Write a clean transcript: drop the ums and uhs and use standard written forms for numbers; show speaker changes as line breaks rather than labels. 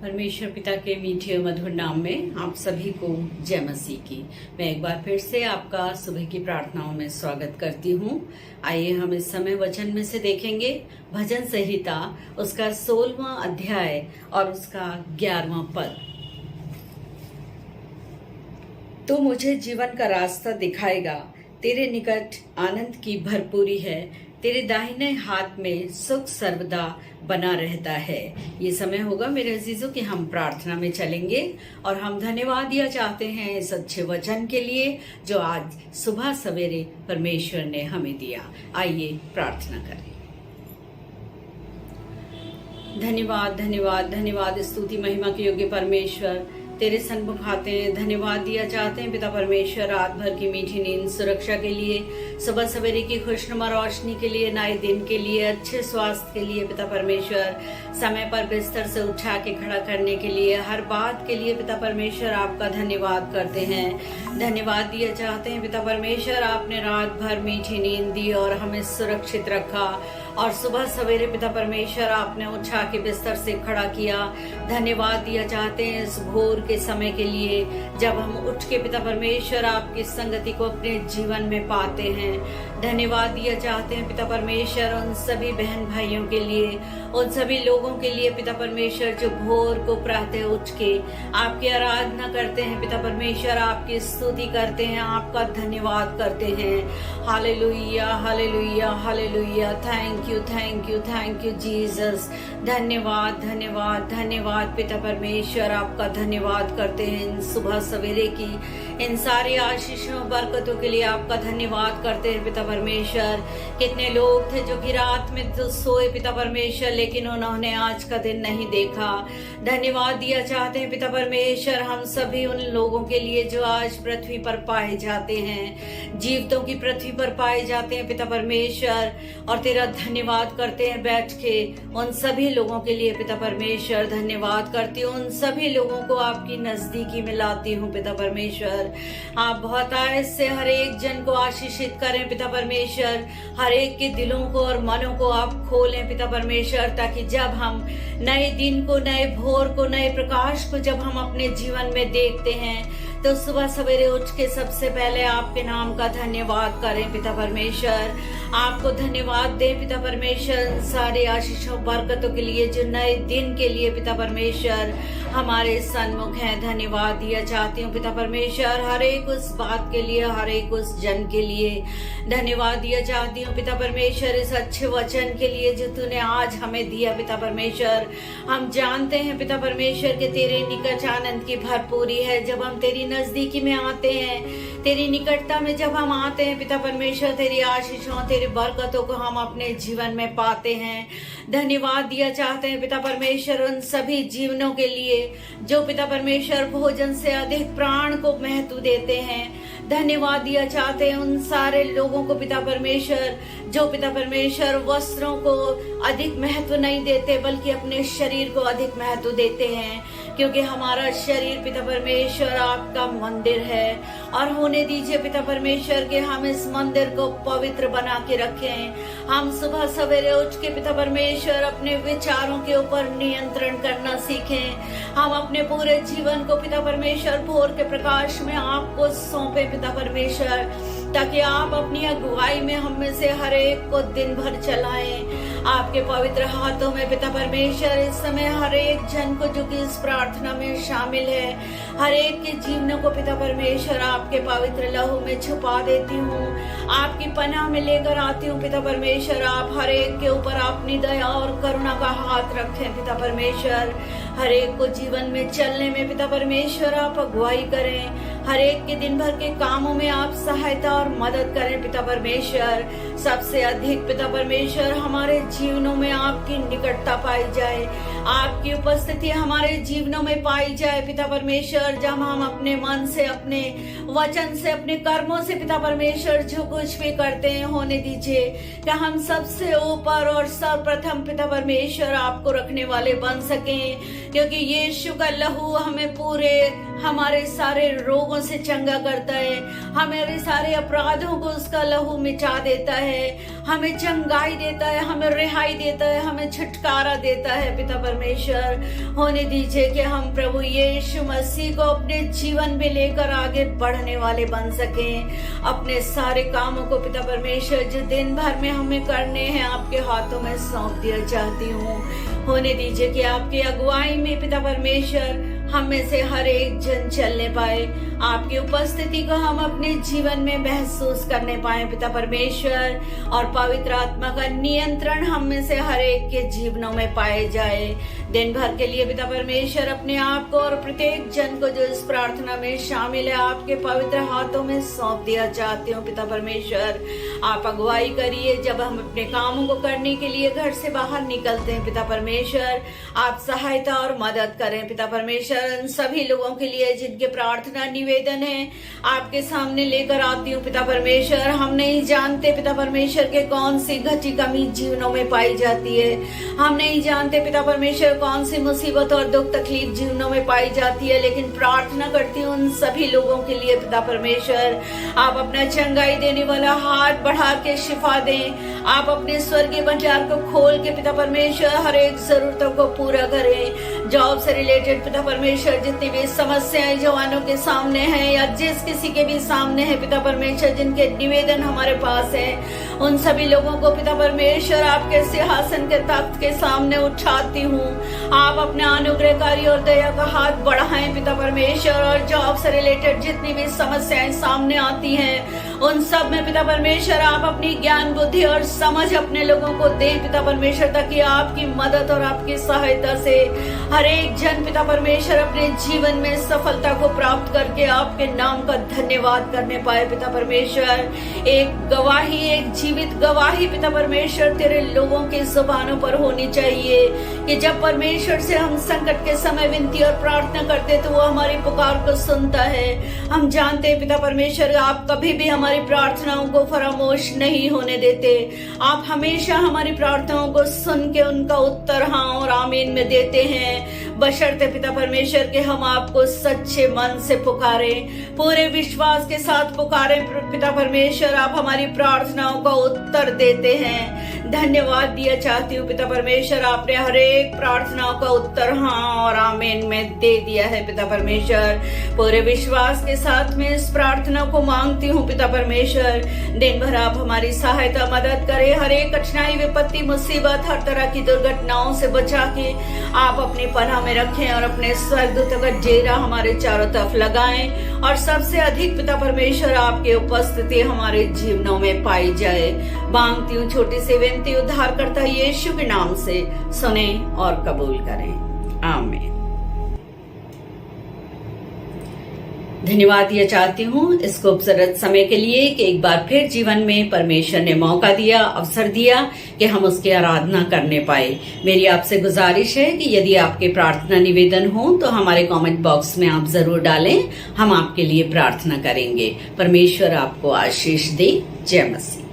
परमेश्वर पिता के मीठे और मधुर नाम में आप सभी को जय मसीह की। मैं एक बार फिर से आपका सुबह की प्रार्थनाओं में स्वागत करती हूँ। आइए हम इस समय वचन में से देखेंगे भजन संहिता उसका 16वां अध्याय और उसका 11वां पद। तू मुझे जीवन का रास्ता दिखाएगा, तेरे निकट आनंद की भरपूरी है, तेरे दाहिने हाथ में सुख सर्वदा बना रहता है। ये समय होगा मेरे अजीजों कि हम प्रार्थना में चलेंगे और हम धन्यवाद दिया चाहते हैं इस अच्छे वचन के लिए जो आज सुबह सवेरे परमेश्वर ने हमें दिया। आइए प्रार्थना करें। धन्यवाद धन्यवाद धन्यवाद, स्तुति महिमा के योग्य परमेश्वर, तेरे सन्मुख आते हैं, धन्यवाद दिया चाहते हैं पिता परमेश्वर रात भर की मीठी नींद सुरक्षा के लिए, सुबह सवेरे की खुशनुमा रोशनी के लिए, नए दिन के लिए, अच्छे स्वास्थ्य के लिए पिता परमेश्वर, समय पर बिस्तर से उठा के खड़ा करने के लिए, हर बात के लिए पिता परमेश्वर आपका धन्यवाद करते हैं। धन्यवाद दिया चाहते हैं पिता परमेश्वर, आपने रात भर मीठी नींद दी और हमें सुरक्षित रखा और सुबह सवेरे पिता परमेश्वर आपने उठा के बिस्तर से खड़ा किया। धन्यवाद दिया चाहते हैं इस भोर के समय के लिए जब हम उठ के पिता परमेश्वर आपकी संगति को अपने जीवन में पाते हैं। धन्यवाद दिया चाहते हैं पिता परमेश्वर उन सभी बहन भाइयों के लिए, उन सभी लोगों के लिए पिता परमेश्वर जो भोर को प्रातः उठ के आपकी आराधना करते हैं पिता परमेश्वर, आपकी स्तुति करते हैं, आपका धन्यवाद करते हैं। Hallelujah hallelujah hallelujah, thank you Jesus. धन्यवाद धन्यवाद धन्यवाद पिता परमेश्वर, आपका धन्यवाद करते हैं इन सुबह सवेरे की इन सारी आशीषों बरकतों के लिए आपका धन्यवाद करते हैं पिता परमेश्वर। कितने लोग थे जो कि रात में तो सोए पिता परमेश्वर, लेकिन उन्होंने आज का दिन नहीं देखा। धन्यवाद दिया चाहते हैं पिता परमेश्वर हम सभी उन लोगों के लिए जो आज पृथ्वी पर पाए जाते हैं, जीवितों की पृथ्वी पर पाए जाते हैं पिता परमेश्वर, और तेरा धन्यवाद करते हैं बैठ के उन सभी लोगों के लिए पिता परमेश्वर। धन्यवाद करती हूँ उन सभी लोगों को आपकी नजदीकी में लाती हूँ पिता परमेश्वर। आप बहुत आयत से हर एक जन को आशीषित करें पिता परमेश्वर, हर एक के दिलों को और मनों को आप खोलें पिता परमेश्वर, ताकि जब हम नए दिन को, नए भोर को, नए प्रकाश को जब हम अपने जीवन में देखते हैं तो सुबह सवेरे उठ के सबसे पहले आपके नाम का धन्यवाद करें पिता परमेश्वर। आपको धन्यवाद दें पिता परमेश्वर सारे आशीषों बरकतों के लिए जो नए दिन के लिए पिता परमेश्वर हमारे सन्मुख हैं। धन्यवाद दिया चाहती हूँ पिता परमेश्वर हर एक उस बात के लिए, हर एक उस जन के लिए। धन्यवाद दिया चाहती हूँ पिता परमेश्वर इस अच्छे वचन के लिए जो तूने आज हमें दिया पिता परमेश्वर। हम जानते हैं पिता परमेश्वर के तेरे निकट आनंद की भरपूरी है। जब हम तेरी नजदीकी में आते हैं, तेरी निकटता में जब हम आते हैं पिता परमेश्वर, तेरी आशीषों, तेरी बरकतों को हम अपने जीवन में पाते हैं। धन्यवाद दिया चाहते हैं पिता परमेश्वर उन सभी जीवनों के लिए जो पिता परमेश्वर भोजन से अधिक प्राण को महत्व देते हैं। धन्यवाद दिया चाहते हैं उन सारे लोगों को पिता परमेश्वर जो पिता परमेश्वर वस्त्रों को अधिक महत्व नहीं देते बल्कि अपने शरीर को अधिक महत्व देते हैं, क्योंकि हमारा शरीर पिता परमेश्वर आपका मंदिर है। और होने दीजिए पिता परमेश्वर के हम इस मंदिर को पवित्र बना के रखें। हम सुबह सवेरे उठ के पिता परमेश्वर अपने विचारों के ऊपर नियंत्रण करना सीखें। हम अपने पूरे जीवन को पिता परमेश्वर भोर के प्रकाश में आपको सौंपे पिता परमेश्वर, ताकि आप अपनी अगुवाई में हम में से हर एक को दिन भर चलाएं। आपके पवित्र हाथों में पिता परमेश्वर इस समय हर एक जन को जो कि इस प्रार्थना में शामिल है, हर एक के जीवनों को पिता परमेश्वर आपके पवित्र लहू में छुपा देती हूँ, आपकी पनाह में लेकर आती हूँ पिता परमेश्वर। आप हर एक के ऊपर अपनी दया और करुणा का हाथ रखें पिता परमेश्वर। हर एक को जीवन में चलने में पिता परमेश्वर आप अगुवाई करें। हर एक के दिन भर के कामों में आप सहायता और मदद करें पिता परमेश्वर। सबसे अधिक पिता परमेश्वर हमारे जीवनों में आपकी निकटता पाई जाए, आपकी उपस्थिति हमारे जीवनों में पाई जाए पिता परमेश्वर। जब हम अपने मन से, अपने वचन से, अपने कर्मों से पिता परमेश्वर जो कुछ भी करते हैं, होने दीजिए कि हम सबसे ऊपर और सर्वप्रथम पिता परमेश्वर आपको रखने वाले बन सकें। क्योंकि यीशु का लहू हमें पूरे हमारे सारे रोगों से चंगा करता है, हमारे सारे अपराधों को उसका लहू मिटा देता है, हमें चंगाई देता है, हमें रिहाई देता है, हमें छुटकारा देता है। पिता परमेश्वर, होने दीजिए कि हम प्रभु यीशु मसीह को अपने जीवन में लेकर आगे बढ़ने वाले बन सकें। अपने सारे कामों को पिता परमेश्वर जो दिन भर में हमें करने हैं आपके हाथों में सौंप दिया चाहती हूँ। होने दीजिए कि आपकी अगुवाई में पिता परमेश्वर हम में से हर एक जन चलने पाए, आपकी उपस्थिति को हम अपने जीवन में महसूस करने पाए पिता परमेश्वर, और पवित्र आत्मा का नियंत्रण हम में से हर एक के जीवनों में पाए जाए। दिन भर के लिए पिता परमेश्वर अपने आप को और प्रत्येक जन को जो इस प्रार्थना में शामिल है आपके पवित्र हाथों में सौंप दिया चाहती हूँ। पिता परमेश्वर, आप अगुवाई करिए जब हम अपने कामों को करने के लिए घर से बाहर निकलते हैं। पिता परमेश्वर, आप सहायता और मदद करें। पिता परमेश्वर, उन सभी लोगों के लिए जिनके प्रार्थना निवेदन है आपके सामने लेकर आती हूँ। पिता परमेश्वर, हम नहीं जानते पिता परमेश्वर के कौन सी घटी कमी जीवनों में पाई जाती है, हम नहीं जानते पिता परमेश्वर कौन सी मुसीबत और दुख तकलीफ जीवनों में पाई जाती है, लेकिन प्रार्थना करती हूँ उन सभी लोगों के लिए पिता परमेश्वर, आप अपना चंगाई देने वाला हाथ बढ़ा के शिफा दें। आप अपने स्वर्गीय भंडार को खोल के पिता परमेश्वर हर एक जरूरतों को पूरा करें। जॉब से रिलेटेड पिता परमेश्वर जितनी भी समस्याएं जवानों के सामने हैं या जिस किसी के भी सामने है पिता परमेश्वर, जिनके निवेदन हमारे पास है, उन सभी लोगों को पिता परमेश्वर आपके सिंहासन के तख्त के सामने उठाती हूँ। आप अपने अनुग्रहकारी और दया का हाथ बढ़ाएं पिता परमेश्वर, और जॉब से रिलेटेड जितनी भी समस्याएं सामने आती हैं उन सब में पिता परमेश्वर आप अपनी ज्ञान बुद्धि और समझ अपने लोगों को दें पिता परमेश्वर, ताकि आपकी मदद और आपकी सहायता से हर एक जन पिता परमेश्वर अपने जीवन में सफलता को प्राप्त करके आपके नाम का धन्यवाद करने पाए। पिता परमेश्वर, एक गवाही, एक जीवित गवाही पिता परमेश्वर तेरे लोगों की जुबानों पर होनी चाहिए कि जब परमेश्वर से हम संकट के समय विनती और प्रार्थना करते तो वो हमारी पुकार को सुनता है। हम जानते हैं पिता परमेश्वर, आप कभी भी हमारी प्रार्थनाओं को फरामोश नहीं होने देते। आप हमेशा हमारी प्रार्थनाओं को सुन के उनका उत्तर हाँ और आमीन में देते हैं, बशर्ते पिता परमेश्वर के हम आपको सच्चे मन से पुकारें, पूरे विश्वास के साथ पुकारें। पिता परमेश्वर, आप हमारी प्रार्थनाओं का उत्तर देते हैं। धन्यवाद दिया चाहती हूँ पिता परमेश्वर, आपने हर एक प्रार्थनाओं का उत्तर हाँ और आमीन में दे दिया है। पिता परमेश्वर, पूरे विश्वास के साथ में इस प्रार्थना को मांगती हूँ पिता परमेश्वर, दिन भर आप हमारी सहायता मदद करें। हर एक कठिनाई, विपत्ति, मुसीबत, हर तरह की दुर्घटनाओं से बचा के आप अपने पनाह में रखें और अपने स्वर्गदूतों का डेरा हमारे चारों तरफ लगाएं, और सबसे अधिक पिता परमेश्वर आपकी उपस्थिति हमारे जीवनों में पाई जाए। मांगती हूँ छोटी सी विनती उद्धारकर्ता यीशु के नाम से, सुने और कबूल करें, आमीन। धन्यवाद दिया चाहती हूँ इस खूबसूरत समय के लिए कि एक बार फिर जीवन में परमेश्वर ने मौका दिया, अवसर दिया कि हम उसकी आराधना करने पाए। मेरी आपसे गुजारिश है कि यदि आपके प्रार्थना निवेदन हो तो हमारे कमेंट बॉक्स में आप जरूर डालें, हम आपके लिए प्रार्थना करेंगे। परमेश्वर आपको आशीष दे। जय मसीह।